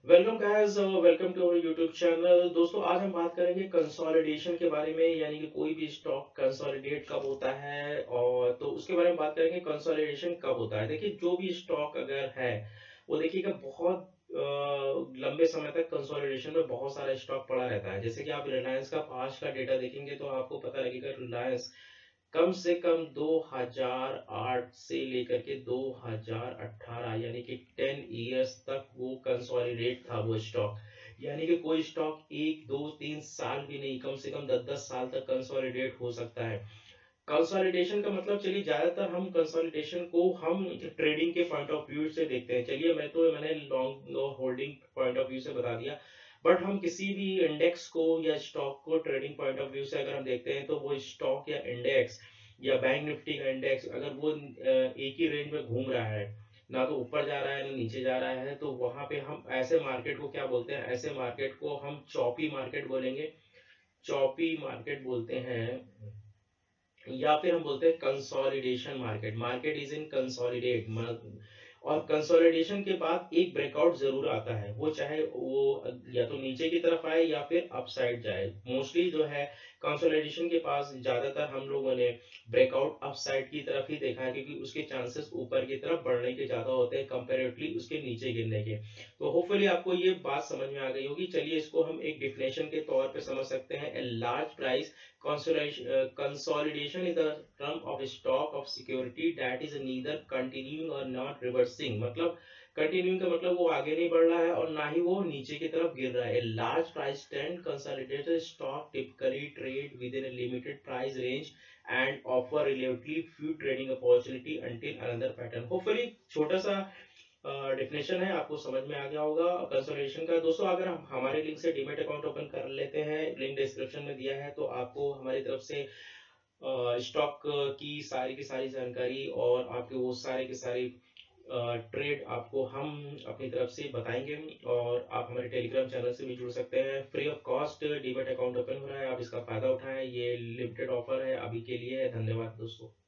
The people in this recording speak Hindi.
Welcome guys, welcome to our YouTube channel. दोस्तों, आज हम बात करेंगे कंसोलिडेशन के बारे में, यानी कि कोई भी स्टॉक कंसोलिडेट कब होता है। और तो उसके बारे में बात करेंगे, कंसोलिडेशन कब होता है। देखिए, जो भी स्टॉक अगर है वो देखिएगा बहुत लंबे समय तक कंसोलिडेशन में बहुत सारा स्टॉक पड़ा रहता है। जैसे कि आप रिलायंस का पास्ट का डेटा देखेंगे तो आपको पता लगेगा रिलायंस कम से कम 2008 से लेकर के 2018 यानी कि 10 इयर्स तक वो कंसोलिडेट था वो स्टॉक। यानी कि कोई स्टॉक 1 2 3 साल भी नहीं, कम से कम 10 10 साल तक कंसोलिडेट हो सकता है। कंसोलिडेशन का मतलब, चलिए ज्यादातर हम कंसोलिडेशन को हम ट्रेडिंग के पॉइंट ऑफ व्यू से देखते हैं। चलिए मैंने long holding point of view से बता दिया। बट हम किसी भी इंडेक्स को या स्टॉक को ट्रेडिंग पॉइंट ऑफ व्यू से अगर हम देखते हैं तो वो स्टॉक या इंडेक्स या बैंक निफ्टी का इंडेक्स अगर वो एक ही रेंज में घूम रहा है, ना तो ऊपर जा रहा है ना नीचे जा रहा है, तो वहां पे हम ऐसे मार्केट को क्या बोलते हैं? ऐसे मार्केट को हम चॉपी मार्केट बोलेंगे। चॉपी मार्केट बोलते हैं, या फिर हम बोलते हैं consolidation market. Market is in consolidate. और कंसोलिडेशन के बाद एक ब्रेकआउट जरूर आता है, वो चाहे वो या तो नीचे की तरफ आए या फिर अपसाइड जाए। मोस्टली जो है कंसोलिडेशन के पास ज्यादातर हम लोगों ने ब्रेकआउट अपसाइड की तरफ ही देखा है, क्योंकि उसके चांसेस ऊपर की तरफ बढ़ने के ज्यादा होते हैं कंपेरेटिवली उसके नीचे गिरने के। तो होपफुली आपको ये बात समझ में आ गई होगी। चलिए इसको हम एक डिफिनेशन के तौर पे समझ सकते हैं। A large price consolidation is the term of a stock of security that is neither continuing or not reversing। मतलब कंटिन्यूइंग का मतलब वो आगे नहीं बढ़ रहा है और ना ही वो नीचे की तरफ गिर रहा है। Large price trend consolidated stock typically trade with in a limited price range and offer relatively few trading opportunity until another pattern। Hopefully छोटा सा डेफिनेशन है, आपको समझ में आ गया होगा कंसोलिडेशन का। दोस्तों, अगर हम हमारे लिंक से डीमेट अकाउंट ओपन कर लेते हैं, लिंक डिस्क्रिप्शन में दिया है, तो आपको हमारी तरफ से स्टॉक की सारी जानकारी और आपके वो सारे के सारी ट्रेड आपको हम अपनी तरफ से बताएंगे। और आप हमारे टेलीग्राम चैनल से भी जुड़ सकते हैं। Free of cost demat account open हो रहा है, आप इसका फायदा उठाएं। ये लिमिटेड ऑफर है, अभी के लिए है। धन्यवाद दोस्तों।